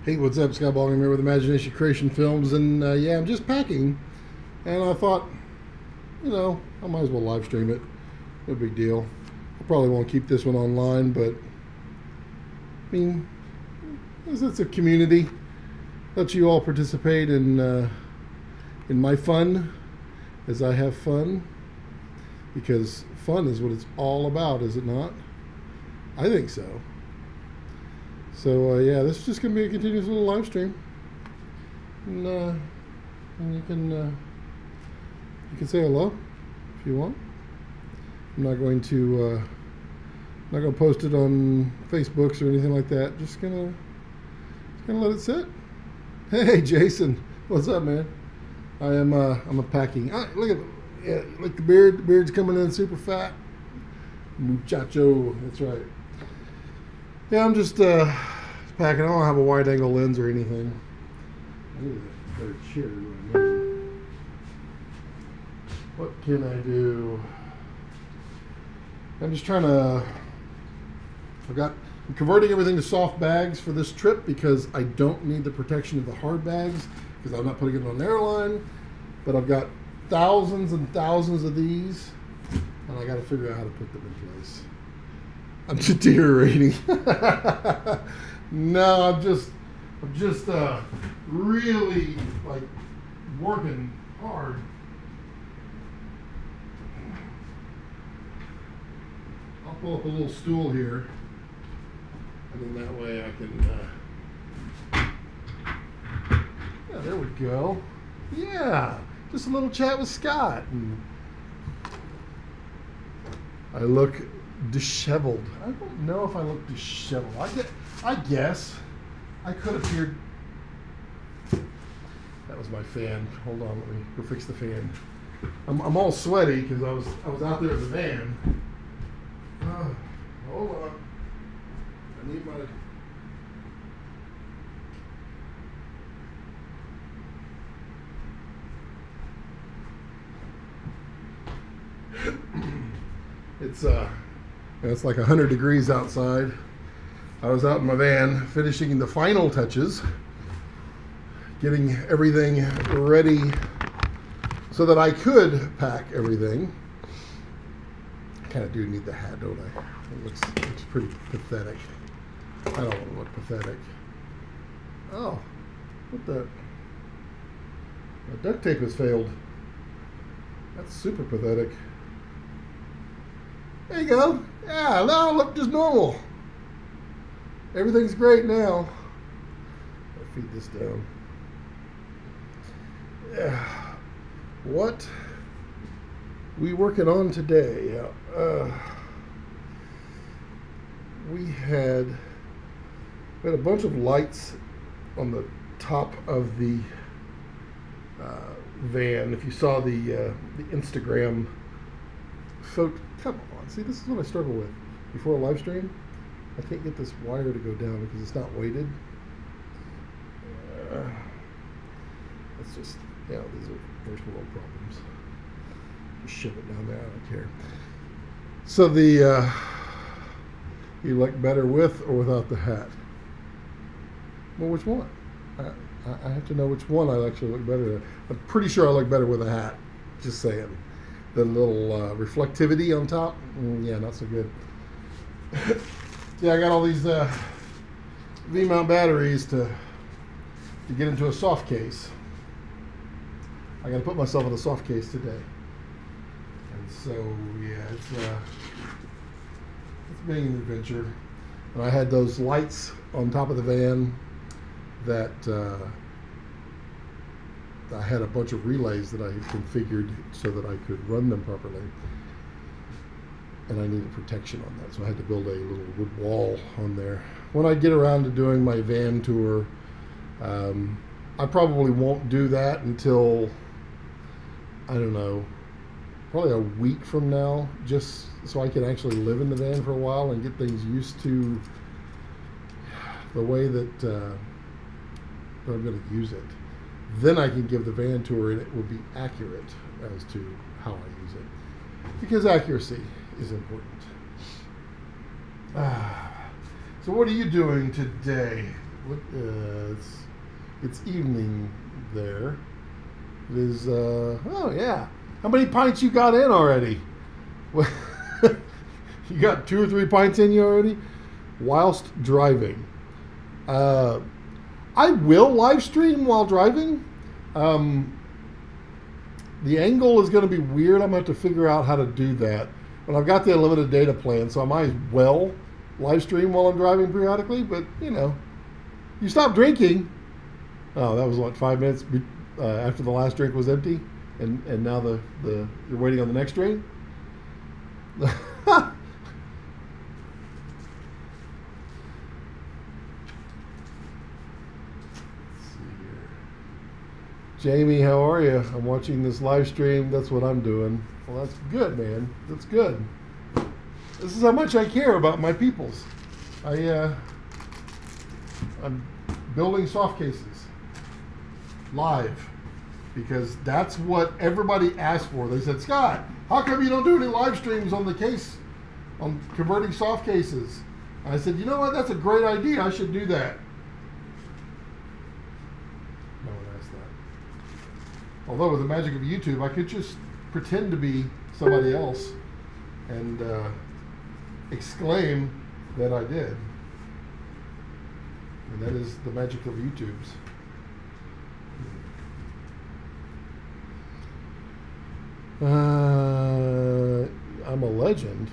Hey, what's up? Scott Balkum here with Imagination Creation Films, and yeah, I'm just packing, and I thought, I might as well live stream it. No big deal. I probably won't keep this one online, but I mean, it's a community. Let you all participate in my fun as I have fun, because fun is what it's all about, is it not? I think so. So yeah, this is just going to be a continuous little live stream, and you can say hello if you want. I'm not going to post it on Facebooks or anything like that. Just gonna let it sit. Hey Jason, what's up, man? I'm a packing. Look at the beard. The beard's coming in super fat. Muchacho, that's right. Yeah, I'm just packing. I don't have a wide angle lens or anything. I need a better chair. What can I do? I'm just trying to. I'm converting everything to soft bags for this trip because I don't need the protection of the hard bags because I'm not putting it on an airline. But I've got thousands and thousands of these, and I got to figure out how to put them in place. I'm deteriorating. No, I'm just really like working hard. I'll pull up a little stool here, and then that way I can. Yeah, there we go. Yeah, just a little chat with Scott. I look disheveled. I don't know if I look disheveled. I guess I could appear. That was my fan. Hold on, let me go fix the fan. I'm all sweaty because I was out there in the van. Hold on. I need my. It's like 100 degrees outside. I was out in my van finishing the final touches, getting everything ready so that I could pack everything. I kind of do need the hat, don't I? It looks pretty pathetic. I don't want to look pathetic. Oh, what the? My duct tape has failed. That's super pathetic. There you go. Yeah, now I look just normal. Everything's great now. I'll feed this down. Yeah. What we working on today? We had a bunch of lights on the top of the van. If you saw the Instagram photo, come on. See, this is what I struggle with before a live stream. I can't get this wire to go down because it's not weighted. It's just, these are first world problems. Just shove it down there, I don't care. So you look better with or without the hat? Well, which one? I have to know which one I actually look better at. I'm pretty sure I look better with a hat. Just saying. The little reflectivity on top, yeah, not so good. Yeah, I got all these V-mount batteries to get into a soft case. I got to put myself in a soft case today, and so yeah, it's being an adventure. And I had those lights on top of the van that I had a bunch of relays that I had configured so that I could run them properly. And I needed protection on that, so I had to build a little wood wall on there. When I get around to doing my van tour, I probably won't do that until, I don't know, probably a week from now, just so I can actually live in the van for a while and get things used to the way that I'm going to use it. Then I can give the van tour and it will be accurate as to how I use it, because accuracy is important. So what are you doing today? What? It's evening there. It is. Oh yeah. How many pints you got in already? You got 2 or 3 pints in you already, whilst driving. I will live stream while driving. The angle is going to be weird. I'm going to have to figure out how to do that. But I've got the unlimited data plan, so I might as well live stream while I'm driving periodically. But, you know, you stop drinking. Oh, that was what, 5 minutes after the last drink was empty? And now you're waiting on the next drink? Jamie, how are you? I'm watching this live stream. That's what I'm doing. Well, that's good, man. That's good. This is how much I care about my peoples. I'm building soft cases live because that's what everybody asked for. They said, Scott, how come you don't do any live streams on the case, on converting soft cases? And I said, you know what? That's a great idea. I should do that. Although with the magic of YouTube, I could just pretend to be somebody else and exclaim that I did. And that is the magic of YouTube's. I'm a legend.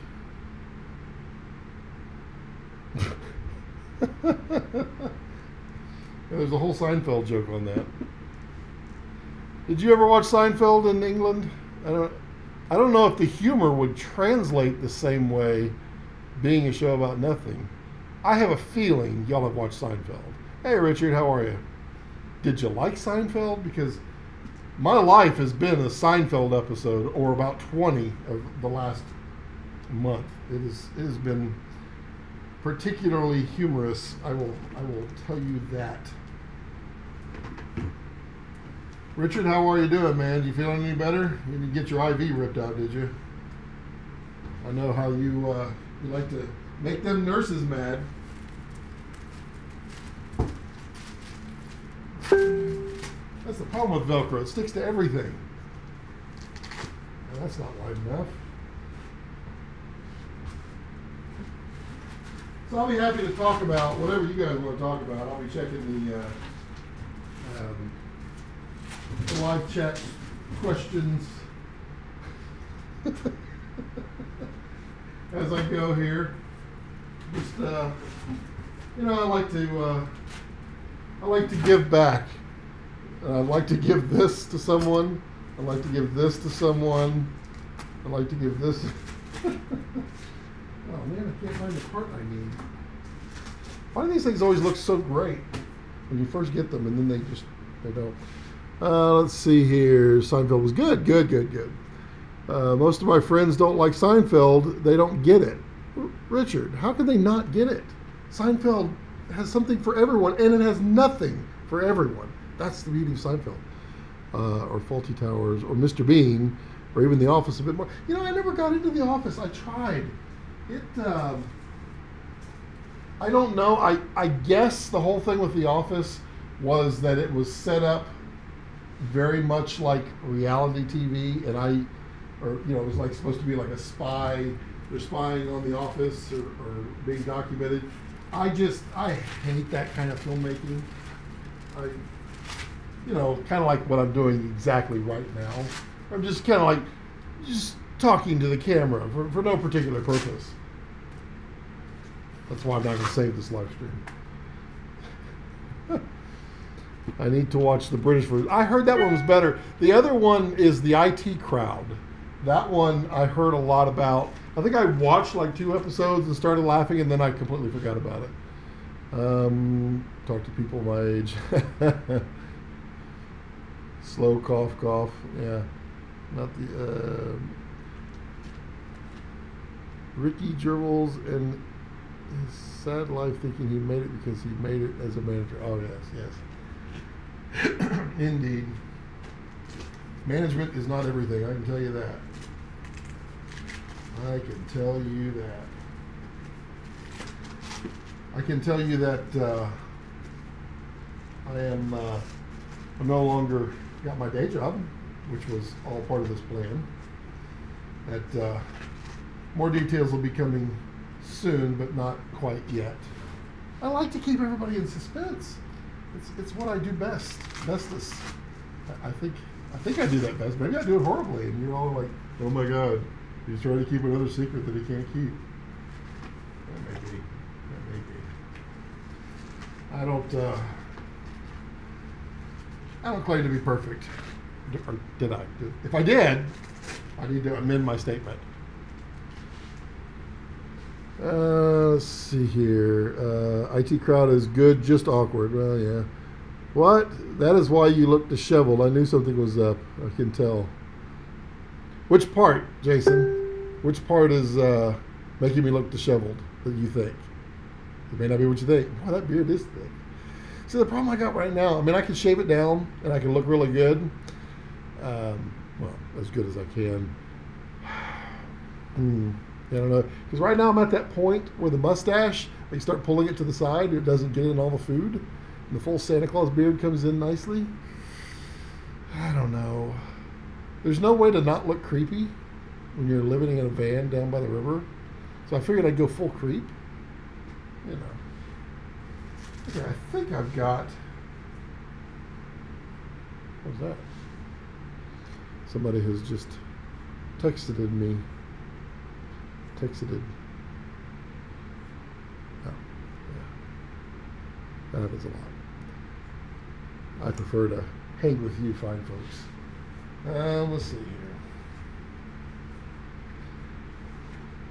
There's a whole Seinfeld joke on that. Did you ever watch Seinfeld in England? I don't know if the humor would translate the same way, being a show about nothing. I have a feeling y'all have watched Seinfeld. Hey Richard, how are you? Did you like Seinfeld? Because my life has been a Seinfeld episode, or about 20 of the last month. It has been particularly humorous. I will tell you that. Richard, how are you doing, man? You feeling any better? You didn't get your IV ripped out, did you? I know how you like to make them nurses mad. That's the problem with Velcro. It sticks to everything. Well, that's not wide enough. So I'll be happy to talk about whatever you guys want to talk about. I'll be checking the live chat questions as I go here. Just you know, I like to give back. I'd like to give this to someone. I'd like to give this to someone. I'd like to give this. Oh man, I can't find the part I need. Why do these things always look so great when you first get them and then they don't? Let's see here. Seinfeld was good. Most of my friends don't like Seinfeld. They don't get it. Richard, how can they not get it? Seinfeld has something for everyone, and it has nothing for everyone. That's the beauty of Seinfeld. Or Fawlty Towers, or Mr. Bean, or even The Office a bit more. You know, I never got into The Office. I tried. I don't know. I guess the whole thing with The Office was that it was set up very much like reality TV, and it was like supposed to be like a spy. They're spying on The Office or being documented. I hate that kind of filmmaking. Kind of like what I'm doing exactly right now. I'm just kind of like just talking to the camera for no particular purpose. That's why I'm not going to save this live stream. I need to watch the British version. I heard that one was better. The other one is the IT Crowd. That one I heard a lot about. I think I watched like 2 episodes and started laughing, and then I completely forgot about it. Talk to people my age. Slow cough. Yeah. Not the Ricky Gervais and his sad life, thinking he made it because he made it as a manager. Oh yes. Indeed. Management is not everything, I can tell you that. I can tell you that I'm no longer got my day job, which was all part of this plan. That more details will be coming soon, but not quite yet. I like to keep everybody in suspense. It's what I do bestest. I think I do that best. Maybe I do it horribly, and you're all like, "Oh my God, he's trying to keep another secret that he can't keep." That may be. I don't claim to be perfect. Or did I? If I did, I need to amend my statement. Let's see here. IT crowd is good, just awkward. Well, yeah. What? That is why you look disheveled. I knew something was up. I can tell. Which part, Jason? Which part is making me look disheveled that you think? It may not be what you think. Wow, that beard is thick. See, the problem I got right now, I mean, I can shave it down and I can look really good. Well, as good as I can. I don't know. Because right now I'm at that point where the mustache, they start pulling it to the side, it doesn't get in all the food. And the full Santa Claus beard comes in nicely. I don't know. There's no way to not look creepy when you're living in a van down by the river. So I figured I'd go full creep. You know. Okay, I think I've got. What's that? Somebody has just texted me. Oh, yeah. That happens a lot. I prefer to hang with you fine folks. Let's see here.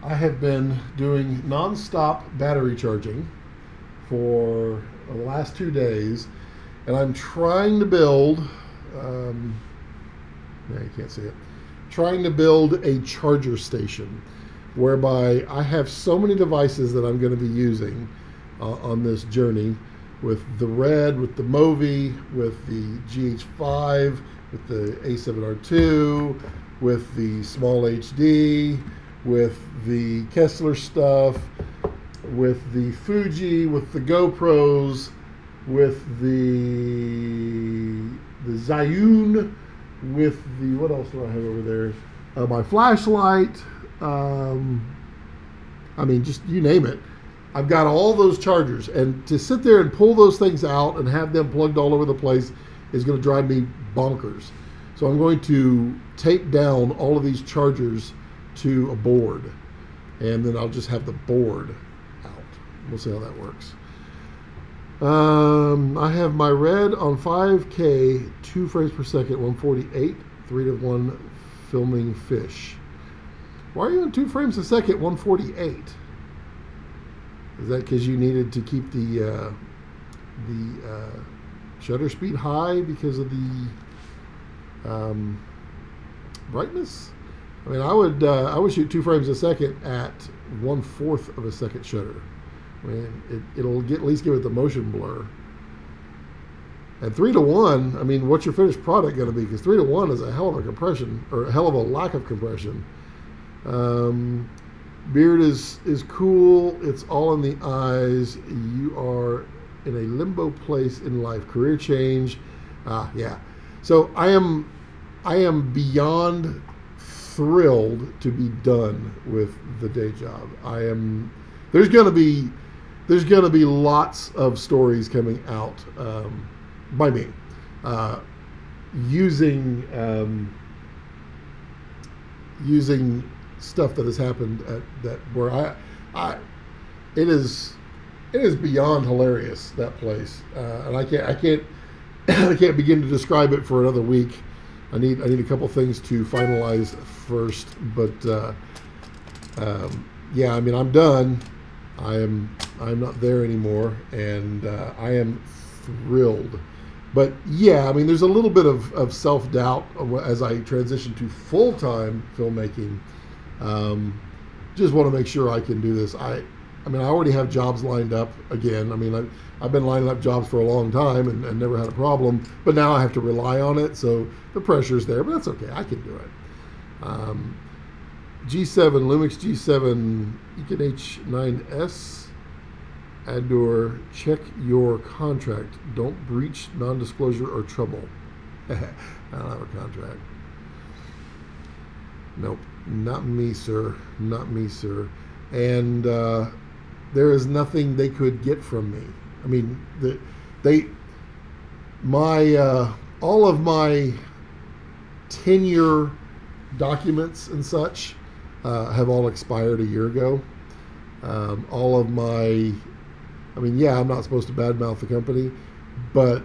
I have been doing non-stop battery charging for the last 2 days, and I'm trying to build, you can't see it, trying to build a charger station whereby I have so many devices that I'm going to be using on this journey, with the Red, with the Movi, with the GH5, with the A7R2, with the small HD, with the Kessler stuff, with the Fuji, with the GoPros, with the Zhiyun, with the, what else do I have over there? My flashlight. I mean, just you name it. I've got all those chargers, and to sit there and pull those things out and have them plugged all over the place is going to drive me bonkers. So I'm going to tape down all of these chargers to a board, and then I'll just have the board out. We'll see how that works. I have my Red on 5K, 2 frames per second, 148, 3:1 filming fish. Why are you in 2 frames a second, 148? Is that because you needed to keep the shutter speed high because of the brightness? I mean, I would shoot 2 frames a second at 1/4 of a second shutter. I mean, it'll at least give it the motion blur. And 3:1, I mean, what's your finished product going to be? Because 3:1 is a hell of a compression, or a hell of a lack of compression. Beard is cool. It's all in the eyes. You are in a limbo place in life. Career change. Yeah. So I am beyond thrilled to be done with the day job. There's gonna be lots of stories coming out by me using stuff that has happened at that where it is beyond hilarious, that place, and I can't I can't begin to describe it for another week. I need a couple things to finalize first, but yeah, I mean, I'm done. I'm not there anymore, and I am thrilled. But yeah, I mean, there's a little bit of self-doubt as I transition to full-time filmmaking. Just want to make sure I can do this. I mean, I already have jobs lined up again. I mean, I've been lining up jobs for a long time and never had a problem, but now I have to rely on it, so the pressure's there, but that's okay. I can do it. G7, Lumix G7 Econ H9S. Ador, check your contract. Don't breach non-disclosure or trouble. I don't have a contract. Nope, not me, sir. Not me, sir. And there is nothing they could get from me. I mean, all of my tenure documents and such have all expired a year ago. All of my, I mean, yeah, I'm not supposed to badmouth the company, but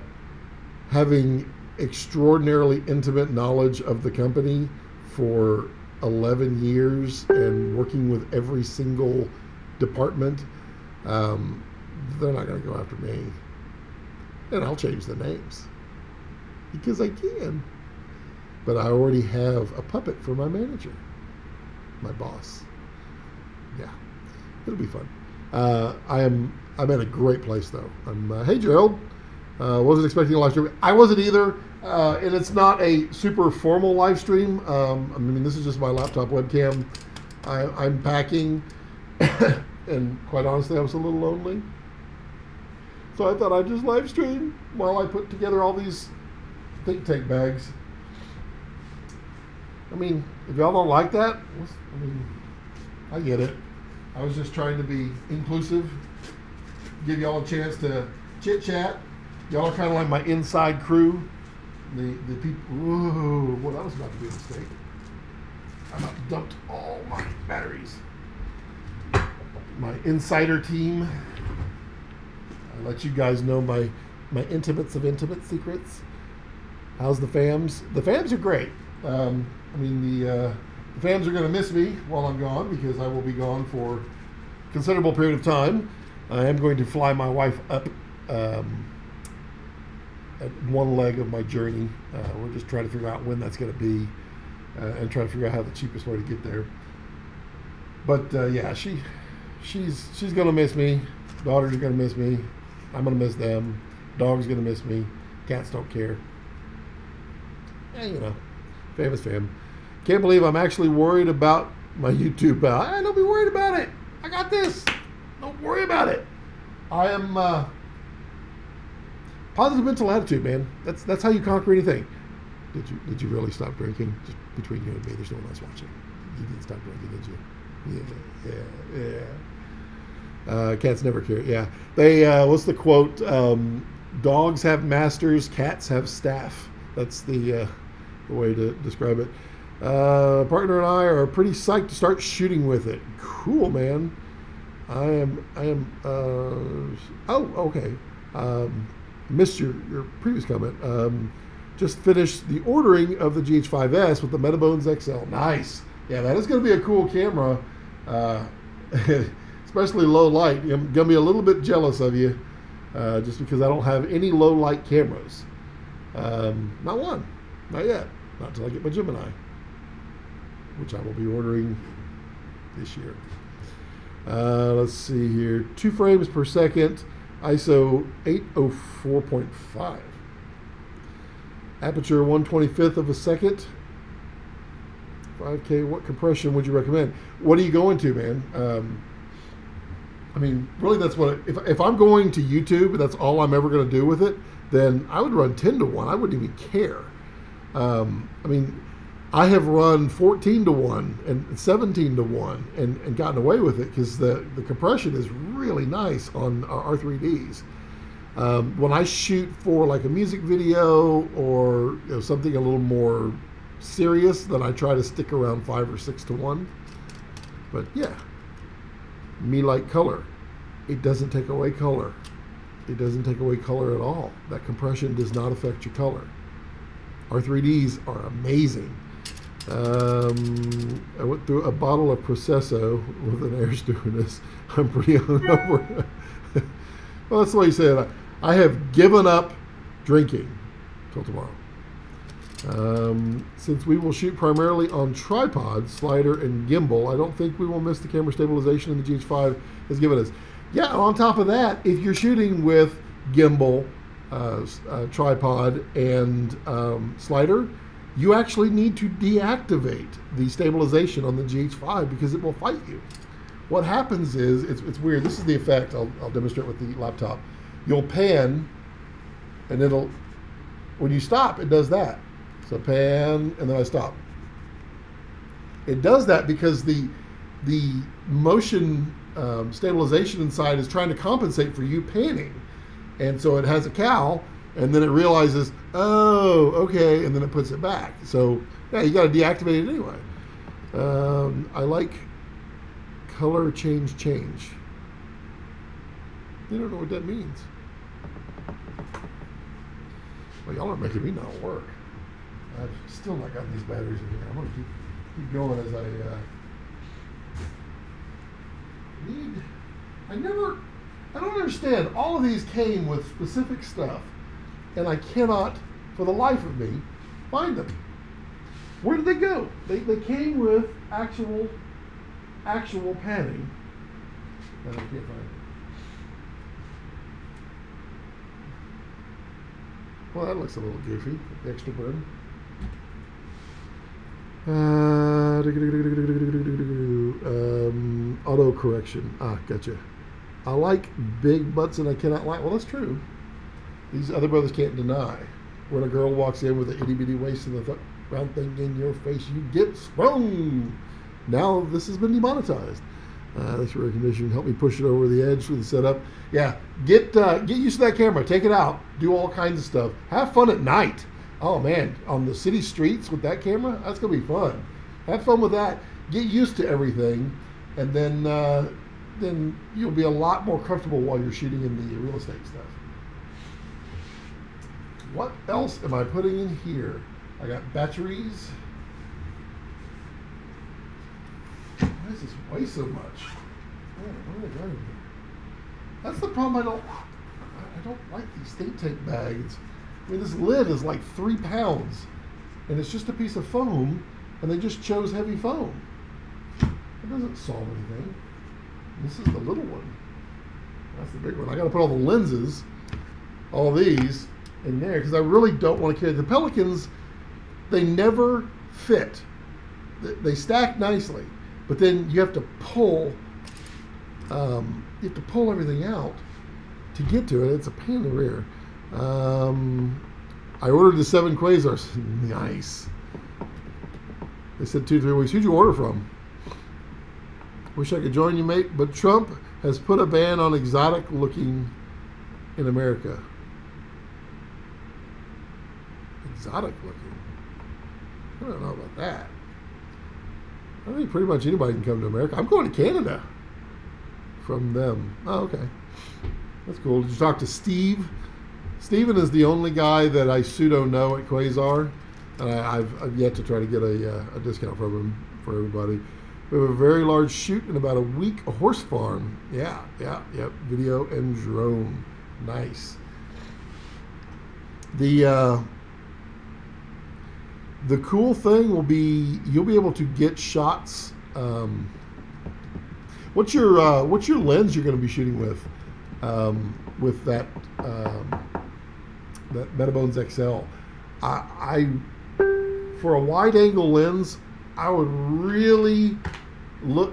having extraordinarily intimate knowledge of the company for 11 years and working with every single department, they're not going to go after me. And I'll change the names because I can. But I already have a puppet for my manager, my boss. Yeah, it'll be fun. I'm at a great place though. Hey Gerald, wasn't expecting a live stream. I wasn't either, and it's not a super formal live stream. I mean, this is just my laptop webcam. I'm packing, and quite honestly, I was a little lonely. So I thought I'd just live stream while I put together all these think tank bags. I mean, if y'all don't like that, I mean, I get it. I was just trying to be inclusive, give y'all a chance to chit chat. Y'all are kind of like my inside crew. The people. Whoa, well, that was about to be a mistake. I about dumped all my batteries. My insider team. I let you guys know my intimates of intimate secrets. How's the fams? The fams are great. I mean, the fams are going to miss me while I'm gone because I will be gone for a considerable period of time. I am going to fly my wife up at one leg of my journey. We're just trying to figure out when that's going to be and try to figure out how the cheapest way to get there. But yeah, she's going to miss me. Daughters are going to miss me. I'm going to miss them. Dog's going to miss me. Cats don't care. And, you know, fam is fam. Can't believe I'm actually worried about my YouTube. Don't be worried about it. I got this. Don't worry about it. I am positive mental attitude, man. That's how you conquer anything. Did you really stop drinking? Just between you and me, there's no one else watching. You didn't stop drinking, did you? Yeah. Cats never care. Yeah. They what's the quote? Dogs have masters, cats have staff. That's the way to describe it. Partner and I are pretty psyched to start shooting with it. Cool, man. I am. Oh, okay. Missed your previous comment. Just finished the ordering of the GH5S with the Metabones XL. Nice. Yeah, that is going to be a cool camera. Especially low light. I'm gonna be a little bit jealous of you, just because I don't have any low light cameras. Not one, not yet. Not until I get my Gemini, which I will be ordering this year. Let's see here. 2 frames per second, ISO 804.5. Aperture 1/25 of a second. 5K. What compression would you recommend? What are you going to, man? I mean, really, that's what, if I'm going to YouTube, that's all I'm ever going to do with it, then I would run 10:1. I wouldn't even care. I mean, I have run 14:1 and 17:1 and gotten away with it because the compression is really nice on our R3Ds. When I shoot for like a music video or something a little more serious, then I try to stick around 5 or 6:1. But yeah. Me like color. It doesn't take away color. It doesn't take away color at all. That compression does not affect your color. R3Ds are amazing. I went through a bottle of Processo with an air stewardess. I'm pretty hungover. Well, that's the way you say it. I have given up drinking till tomorrow. Since we will shoot primarily on tripod, slider, and gimbal, I don't think we will miss the camera stabilization in the GH5 has given us. Yeah, on top of that, if you're shooting with gimbal, tripod, and slider, you actually need to deactivate the stabilization on the GH5 because it will fight you. what happens is, it's weird. This is the effect. I'll demonstrate with the laptop. You'll pan, and it'll, when you stop, it does that. So pan, and then I stop. It does that because the motion stabilization inside is trying to compensate for you panning. And so it has a cowl, and then it realizes, oh, okay, and then it puts it back. So yeah, you got to deactivate it anyway. I like color change. You don't know what that means. Well, y'all are making me not work. I've still not got these batteries in here. I'm going to keep going as I don't understand. All of these came with specific stuff, and I cannot, for the life of me, find them. Where did they go? They came with actual panning, and I can't find it. Well, that looks a little goofy. The extra burn. Auto correction. Ah, gotcha. I like big butts and I cannot like. Well, that's true. These other brothers can't deny. When a girl walks in with an itty bitty waist and the round thing in your face, you get sprung. Now this has been demonetized. This rare condition. Help me push it over the edge with the setup. Yeah, get used to that camera. Take it out. Do all kinds of stuff. Have fun at night. Oh man, on the city streets with that camera, that's gonna be fun. Have fun with that. Get used to everything, and then you'll be a lot more comfortable while you're shooting in the real estate stuff. What else am I putting in here? I got batteries. Why does this weigh so much? Man, what are they doing here? That's the problem. I don't like these think tank bags. I mean, this lid is like 3 pounds, and it's just a piece of foam, and they just chose heavy foam. It doesn't solve anything. This is the little one. That's the big one. I got to put all the lenses, all these, in there because I really don't want to carry the Pelicans. They never fit. They stack nicely, but then you have to pull. You have to pull everything out to get to it. It's a pain in the rear. I ordered the 7 Quasars. Nice. They said 2-3 weeks. Who'd you order from? Wish I could join you, mate, but Trump has put a ban on exotic looking in America. Exotic looking? I don't know about that. I think pretty much anybody can come to America. I'm going to Canada from them. Oh, okay. That's cool. Did you talk to Steve? Steven is the only guy that I pseudo know at Quasar, and I've yet to try to get a discount from him for everybody. We have a very large shoot in about a week, a horse farm. Yep. Video and drone. Nice. The cool thing will be you'll be able to get shots. What's your lens you're going to be shooting with that Metabones XL? For a wide angle lens, I would really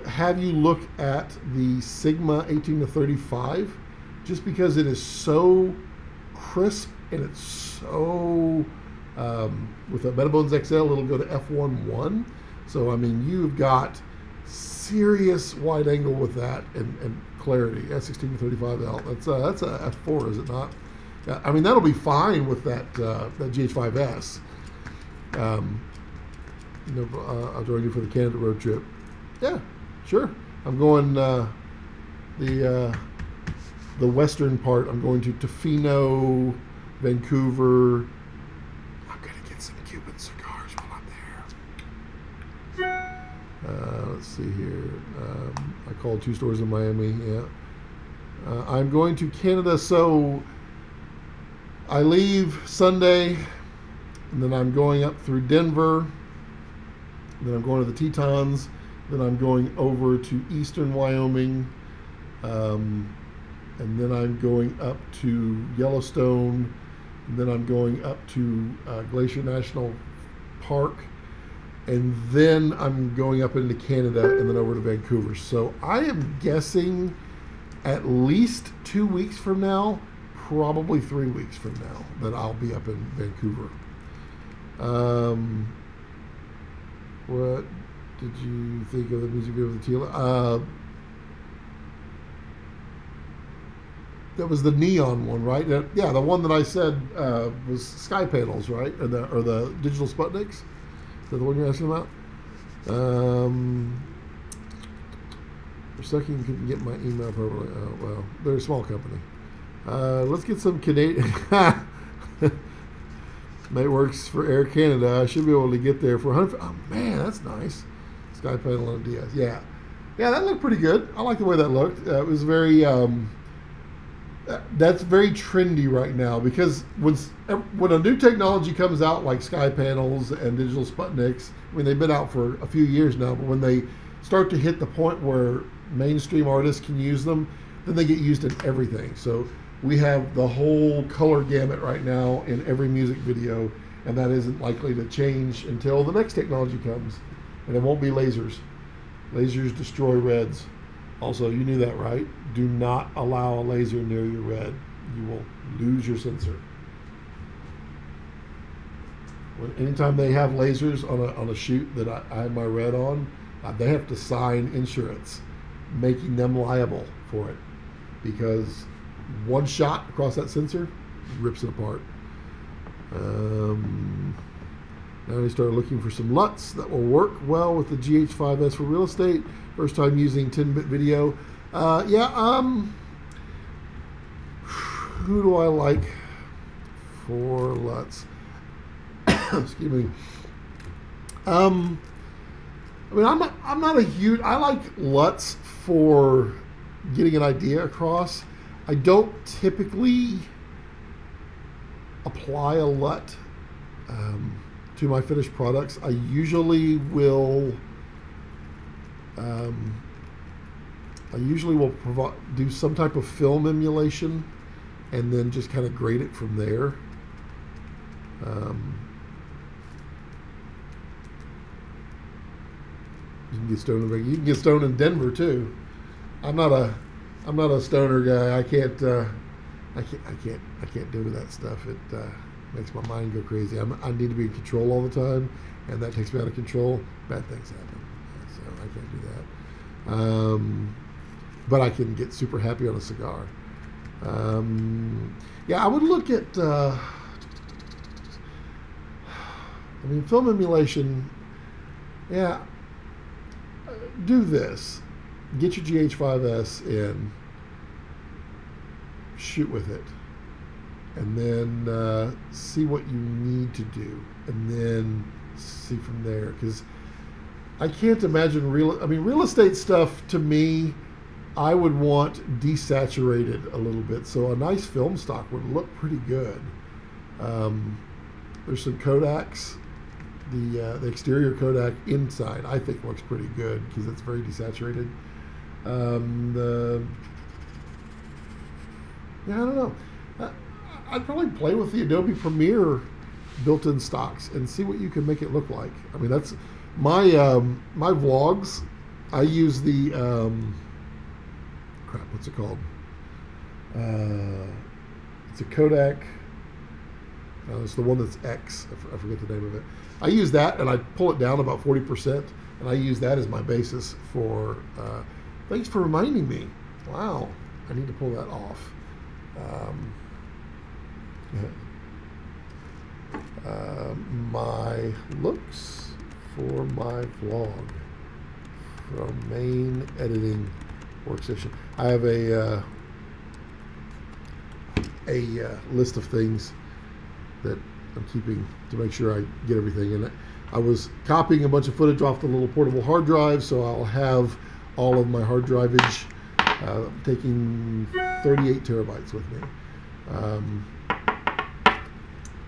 have you look at the Sigma 18-35, just because it is so crisp and it's so with a Metabones XL, it'll go to f1.1. So I mean, you've got serious wide angle with that and clarity. S16-35L. That's a f4, is it not? Yeah, I mean that'll be fine with that GH5S. I'll join you for the Canada road trip. Yeah, sure. I'm going the western part. I'm going to Tofino, Vancouver. I'm gonna get some Cuban cigars while I'm there. Let's see here. I called 2 stores in Miami. Yeah. I'm going to Canada, so I leave Sunday, and then I'm going up through Denver. Then I'm going to the Tetons. Then I'm going over to eastern Wyoming. And then I'm going up to Yellowstone. And then I'm going up to Glacier National Park. and then I'm going up into Canada and then over to Vancouver. So I am guessing at least 2 weeks from now, probably 3 weeks from now, that I'll be up in Vancouver. What did you think of the music video of the Tila? That was the neon one, right? Yeah, the one that I said was sky panels, right? Or the digital Sputniks. Is that the one you're asking about? For a second, you couldn't get my email properly. Oh, well, they're a small company. Let's get some Canadian. Mate works for Air Canada. I should be able to get there for 100. Oh man, that's nice. Sky panel on DS. Yeah, that looked pretty good. I like the way that looked. It was very. That's very trendy right now, because when a new technology comes out like sky panels and digital Sputniks, I mean they've been out for a few years now, but when they start to hit the point where mainstream artists can use them, then they get used in everything. So we have the whole color gamut right now in every music video, and that isn't likely to change until the next technology comes, and it won't be lasers. Lasers destroy reds. Also, you knew that, right? Do not allow a laser near your red. You will lose your sensor. Anytime they have lasers on a shoot that I have my red on, they have to sign insurance, making them liable for it, because one shot across that sensor rips it apart. Now we started looking for some LUTs that will work well with the GH5S for real estate. First time using 10-bit video. Who do I like for LUTs? Excuse me. I mean, I'm not a huge. I like LUTs for getting an idea across. I don't typically apply a LUT to my finished products. I usually will. Do some type of film emulation, and then just kind of grade it from there. You can get stoned. You can get stoned in Denver too. I'm not a stoner guy. I can't do that stuff. It makes my mind go crazy. I need to be in control all the time, and that takes me out of control. Bad things happen, so I can't do that. But I can get super happy on a cigar. I would look at. Film emulation. Yeah. Do this. Get your GH5S in. Shoot with it, and then see what you need to do, and then see from there. Because I can't imagine real estate stuff. To me, I would want desaturated a little bit, so a nice film stock would look pretty good. There's some Kodaks. The exterior Kodak inside, I think, looks pretty good because it's very desaturated. I don't know. I'd probably play with the Adobe Premiere built-in stocks and see what you can make it look like. I mean, that's my my vlogs. I use the what's it called? It's a Kodak. It's the one that's X. I forget the name of it. I use that, and I pull it down about 40%, and I use that as my basis for. Thanks for reminding me. Wow, I need to pull that off. My looks for my vlog from main editing workstation. I have a list of things that I'm keeping to make sure I get everything in it. I was copying a bunch of footage off the little portable hard drive, so I'll have all of my hard drivage, taking 38 terabytes with me.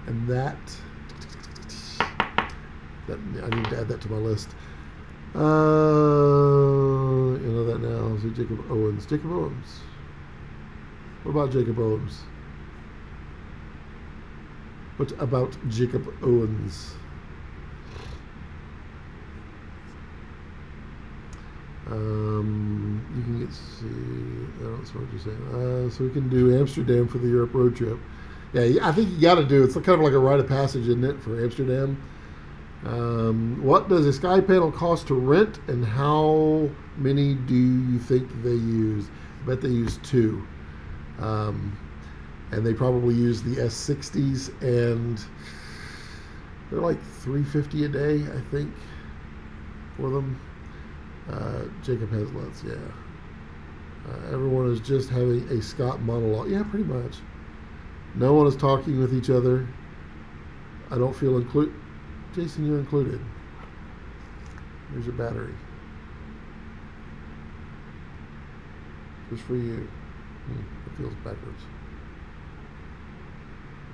And that I need to add that to my list. You know that now. So Jacob Owens. Jacob Owens. What about Jacob Owens? What about Jacob Owens? You can get, see, I don't know what you're saying. So we can do Amsterdam for the Europe road trip. Yeah, I think you got to do. It's kind of like a rite of passage, isn't it, for Amsterdam? What does a sky panel cost to rent, and how many do you think they use? I bet they use 2. And they probably use the S60s, and they're like $350 a day, I think, for them. Jacob has lots, yeah. Everyone is just having a Scott monologue. Yeah, pretty much. No one is talking with each other. I don't feel included. Jason, you're included. Here's your battery. Just for you. It feels backwards.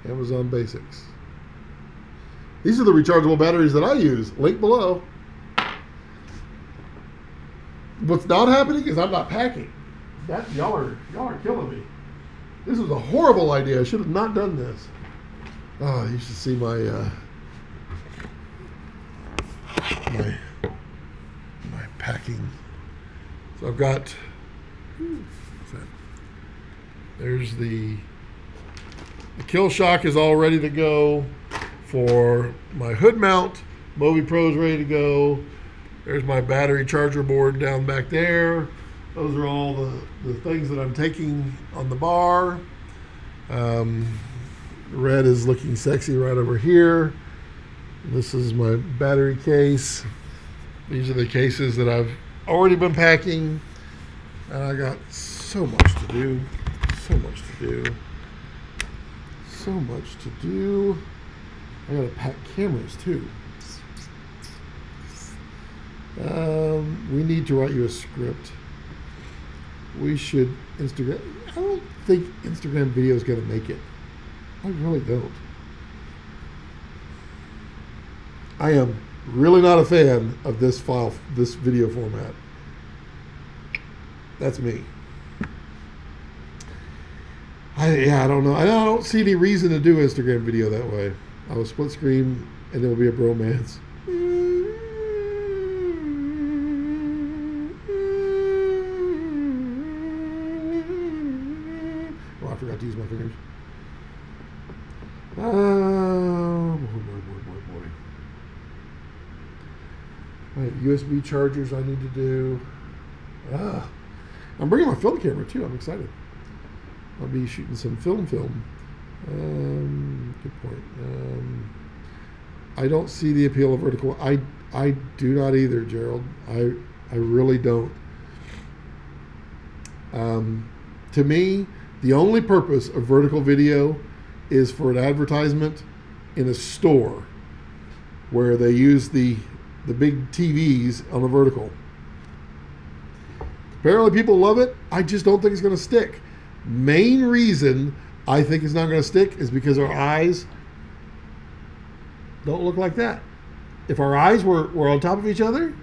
Amazon Basics. These are the rechargeable batteries that I use. Link below. What's not happening is I'm not packing. Y'all are killing me. This was a horrible idea. I should have not done this. Oh, you should see my my packing. So I've got. What's that? There's the kill shock is all ready to go for my hood mount. Movi Pro's ready to go. There's my battery charger board down back there. Those are all the things that I'm taking on the bar. Red is looking sexy right over here. This is my battery case. These are the cases that I've already been packing. And I got so much to do. So much to do. So much to do. I gotta pack cameras too. We need to write you a script. We should Instagram. I don't think Instagram video is gonna make it. I really don't. I am really not a fan of this video format. That's me. I don't know. I don't see any reason to do Instagram video that way. I will split screen and there will be a bromance. Oh, I forgot to use my fingers. Boy. I have USB chargers I need to do. I'm bringing my film camera too. I'm excited. I'll be shooting some film. Good point. I don't see the appeal of vertical. I do not either, Gerald. I really don't. To me, the only purpose of vertical video is for an advertisement in a store where they use the big TVs on the vertical. Apparently people love it. I just don't think it's going to stick. Main reason I think it's not going to stick is because our eyes don't look like that. If our eyes were on top of each other,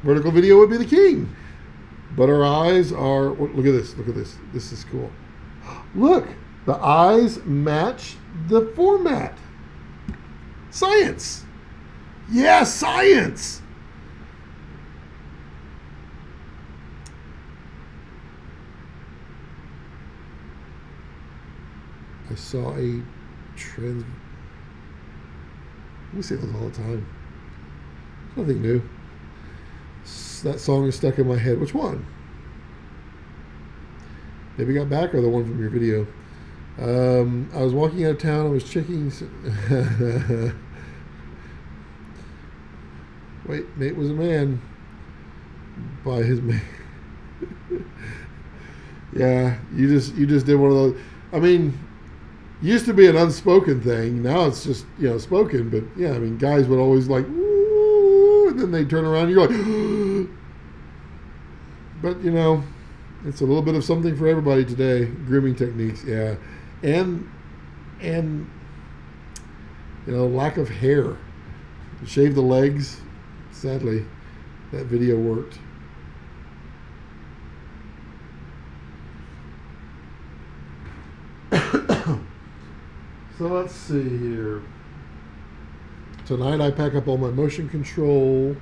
vertical video would be the king. But our eyes are, look at this, This is cool. Look, the eyes match the format. Science. Yeah, science. I saw a trans. We say those all the time. It's nothing new. That song is stuck in my head. Which one? Baby Got Back or the one from your video? I was walking out of town. I was checking. Wait, Nate was a man by his man. Yeah, you just did one of those. I mean, used to be an unspoken thing. Now it's just, spoken. But yeah, I mean, guys would always like, woo, and then they turn around and you're like, but it's a little bit of something for everybody today. Grooming techniques, yeah, and lack of hair. Shave the legs. Sadly, that video worked. So let's see here. Tonight I pack up all my motion control.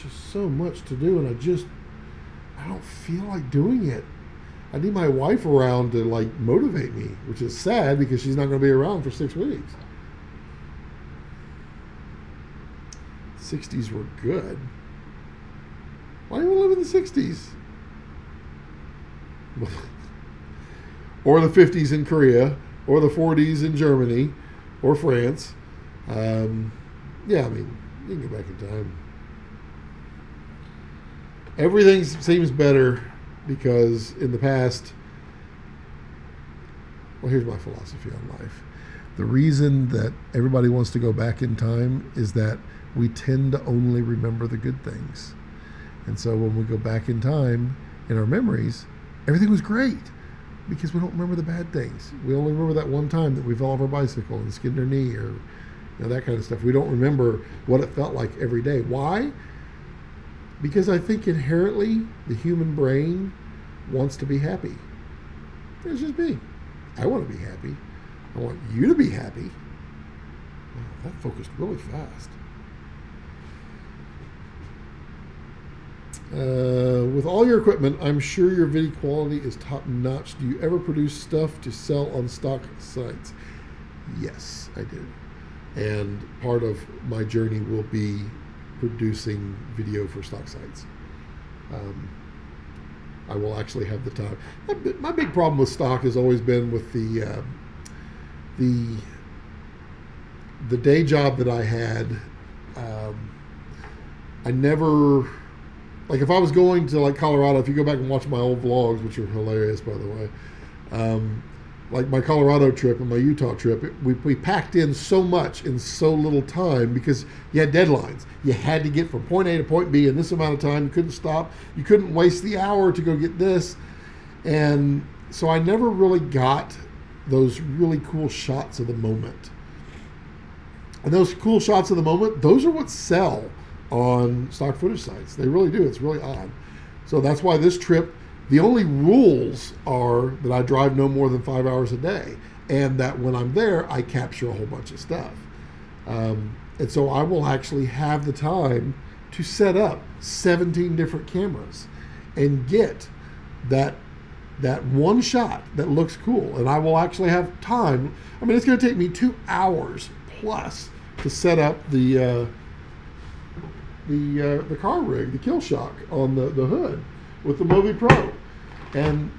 just so much to do, and I don't feel like doing it. I need my wife around to like motivate me, which is sad because she's not going to be around for 6 weeks. 60s were good. Why do you want to live in the 60s? Or the 50s in Korea, or the 40s in Germany, or France. Yeah, I mean, you can go back in time. Everything seems better because in the past, well, here's my philosophy on life. The reason that everybody wants to go back in time is that we tend to only remember the good things. And so when we go back in time, in our memories, everything was great because we don't remember the bad things. We only remember that one time that we fell off our bicycle and skinned our knee, or that kind of stuff. We don't remember what it felt like every day. Why? Because I think inherently the human brain wants to be happy. It's just me. I want to be happy. I want you to be happy. Wow, that focused really fast. With all your equipment, I'm sure your video quality is top notch. Do you ever produce stuff to sell on stock sites? Yes, I do. And part of my journey will be producing video for stock sites. I will actually have the time. My big problem with stock has always been with the day job that I had. I never, like, if I was going to like Colorado, if you go back and watch my old vlogs, which are hilarious by the way, like my Colorado trip and my Utah trip, we packed in so much in so little time because you had deadlines. You had to get from point A to point B in this amount of time. You couldn't stop. You couldn't waste the hour to go get this. And so I never really got those really cool shots of the moment. And those cool shots of the moment, those are what sell on stock footage sites. They really do. It's really odd. So that's why this trip, the only rules are that I drive no more than 5 hours a day, and that when I'm there, I capture a whole bunch of stuff. And so I will actually have the time to set up 17 different cameras and get that one shot that looks cool. And I will actually have time. I mean, it's going to take me 2 hours plus to set up the car rig, the kill shock on the hood with the Movi Pro. And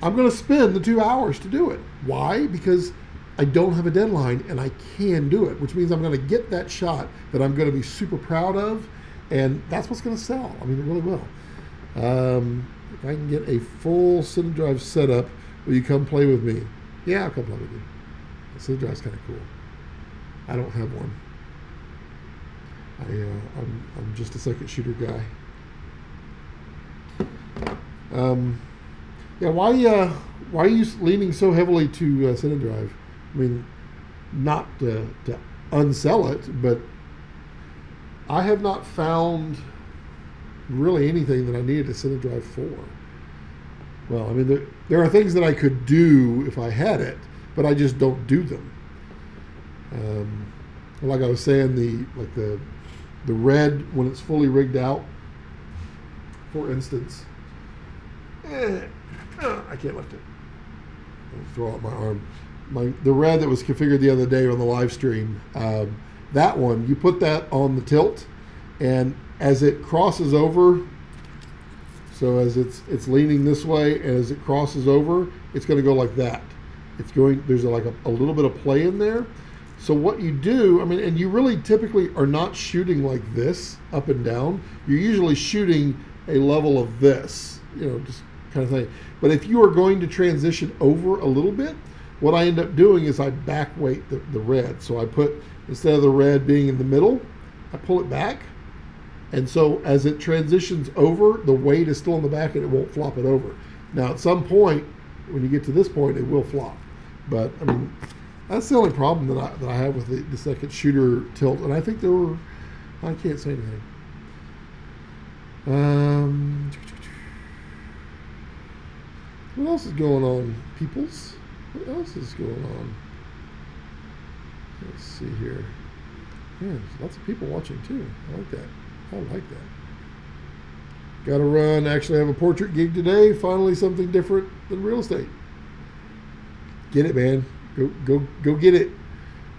I'm going to spend the 2 hours to do it. Why? Because I don't have a deadline and I can do it, which means I'm going to get that shot that I'm going to be super proud of, and that's what's going to sell. I mean, it really will. If I can get a full CineDrive setup, will you come play with me? Yeah, I'll come play with you. The CineDrive's kind of cool. I don't have one. I'm just a second shooter guy. Yeah, why are you leaning so heavily to CineDrive? I mean, not to unsell it, but I have not found really anything that I needed a CineDrive for. Well, I mean, there are things that I could do if I had it, but I just don't do them. Like I was saying, the red when it's fully rigged out, for instance. I can't lift it. I'll throw out my arm. The red that was configured the other day on the live stream, that one, you put that on the tilt, and as it crosses over, so as it's leaning this way, and as it crosses over, it's going to go like that. There's like a little bit of play in there. So what you do, I mean, and you really typically are not shooting like this, up and down. You're usually shooting a level of this, just kind of thing. But if you are going to transition over a little bit, what I end up doing is I back weight the red. So I put, instead of the red being in the middle, I pull it back. And so as it transitions over, the weight is still in the back and it won't flop it over. Now at some point, when you get to this point, it will flop. But I mean, that's the only problem that I have with the second shooter tilt. And I think I can't say anything. What else is going on, peoples? What else is going on? Let's see here. Yeah, there's lots of people watching too. I like that. I like that. Got to run. Actually, I have a portrait gig today. Finally, something different than real estate. Get it, man. Go get it.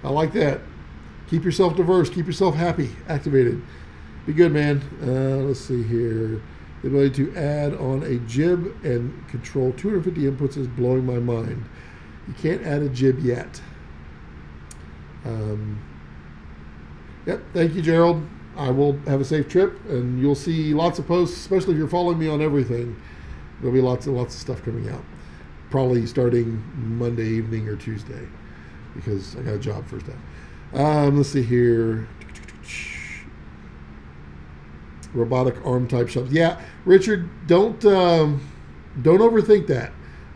I like that. Keep yourself diverse. Keep yourself happy. Activated. Be good, man. Let's see here. The ability to add on a jib and control 250 inputs is blowing my mind. You can't add a jib yet. Yep. Thank you, Gerald. I will have a safe trip, and you'll see lots of posts, especially if you're following me on everything. There'll be lots of stuff coming out, probably starting Monday evening or Tuesday, because I got a job first day. Let's see here. Robotic arm type shops. Yeah, Richard, don't overthink that.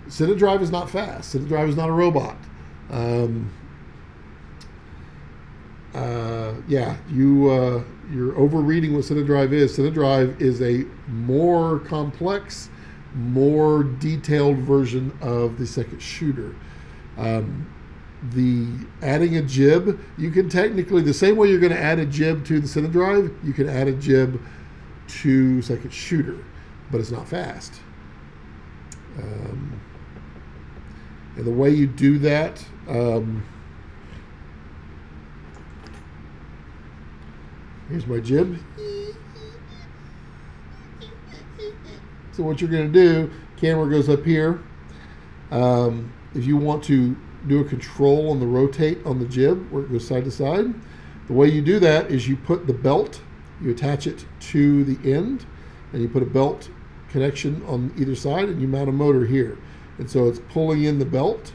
CineDrive is not fast. CineDrive is not a robot. Yeah, you're overreading what CineDrive is. CineDrive is a more complex, more detailed version of the second shooter. The adding a jib, you can technically, the same way you're going to add a jib to the CineDrive, you can add a jib to second shooter, but it's not fast. And the way you do that, here's my jib. So what you're going to do, camera goes up here. If you want to do a control on the rotate on the jib, where it goes side to side, the way you do that is you put the belt, you attach it to the end, and you put a belt connection on either side, and you mount a motor here. And so it's pulling in the belt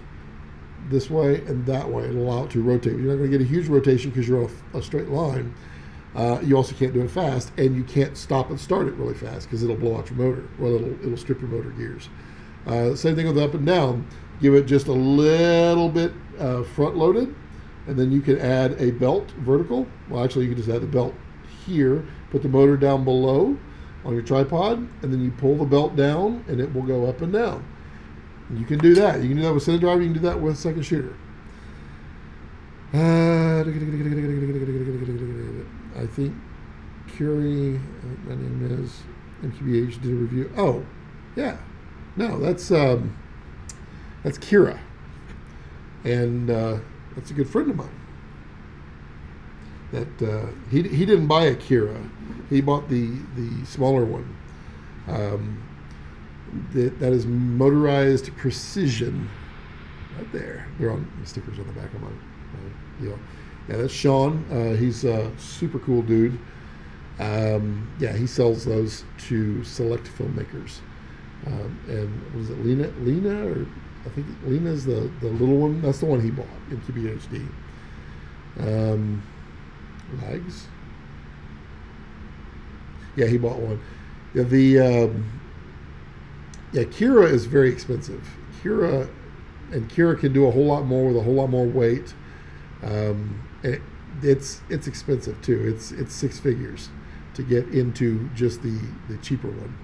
this way and that way. It'll allow it to rotate. You're not going to get a huge rotation because you're on a straight line. You also can't do it fast, and you can't stop and start it really fast because it'll blow out your motor. Well, it'll strip your motor gears. Same thing with up and down. Give it just a little bit front loaded, and then you can add a belt vertical. Well, actually, you can just add the belt here, put the motor down below on your tripod, and then you pull the belt down, and it will go up and down. And you can do that. You can do that with CineDrive. You can do that with second shooter. I think Curie, my name is MQBH, did a review. Oh, yeah. No, that's Kira, and that's a good friend of mine. That he didn't buy a Kira, he bought the smaller one. That is motorized precision. Right there, they're on the stickers on the back of my deal. Yeah, that's Sean. He's a super cool dude. Yeah, he sells those to select filmmakers. And what is it, Lena, or I think Lena's the little one. That's the one he bought in QBHD. Lags. Yeah, he bought one. Yeah, Kira is very expensive. Kira can do a whole lot more with a whole lot more weight. It's expensive too. It's six figures to get into just the cheaper one.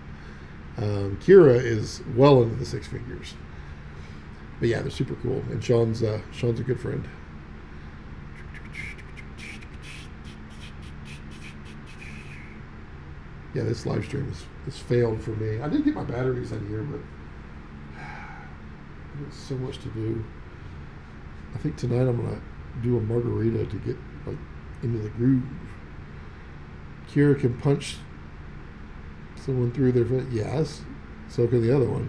Kira is well into the six figures. But yeah, they're super cool. And Sean's a good friend. Yeah, this live stream has failed for me. I did get my batteries in here, but there's so much to do. I think tonight I'm gonna do a margarita to get like into the groove. Kira can punch someone through their foot. Yes, so can the other one.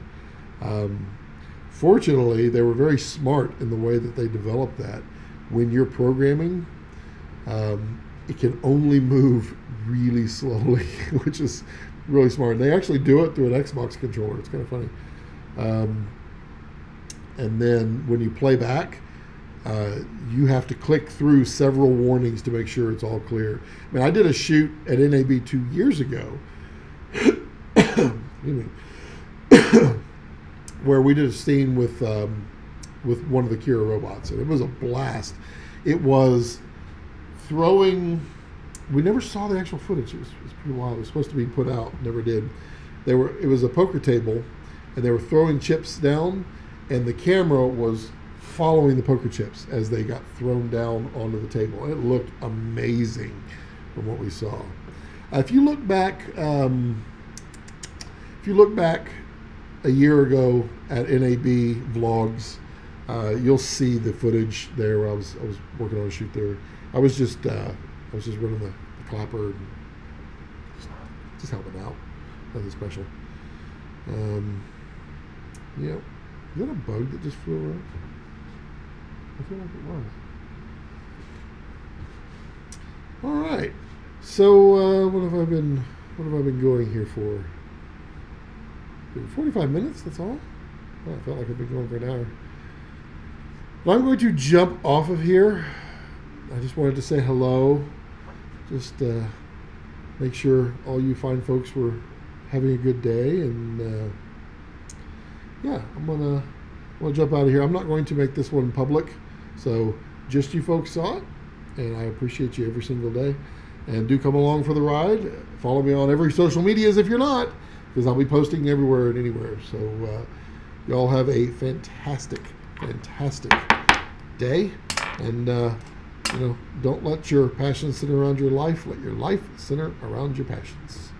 Fortunately, they were very smart in the way that they developed that. When you're programming, it can only move really slowly, which is really smart. And they actually do it through an Xbox controller. It's kind of funny. And then when you play back, you have to click through several warnings to make sure it's all clear. I mean, I did a shoot at NAB 2 years ago where we did a scene with one of the Kira robots, and it was a blast. It was throwing. We never saw the actual footage. It was pretty wild. It was supposed to be put out, never did. It was a poker table, and they were throwing chips down, and the camera was following the poker chips as they got thrown down onto the table. It looked amazing from what we saw. If you look back, a year ago at NAB vlogs, you'll see the footage there. Where I was working on a shoot there. I was just running the clapper and just helping out. Nothing special. Yeah. Is that a bug that just flew around? I feel like it was. All right. So what have I been going here for? 45 minutes. That's all. Oh, I felt like I've been going for an hour. But I'm going to jump off of here. I just wanted to say hello. Just make sure all you fine folks were having a good day, and yeah, I'm gonna jump out of here. I'm not going to make this one public, so just you folks saw it, and I appreciate you every single day. And do come along for the ride. Follow me on every social medias if you're not, because I'll be posting everywhere and anywhere. So y'all have a fantastic day, and don't let your passions center around your life. Let your life center around your passions.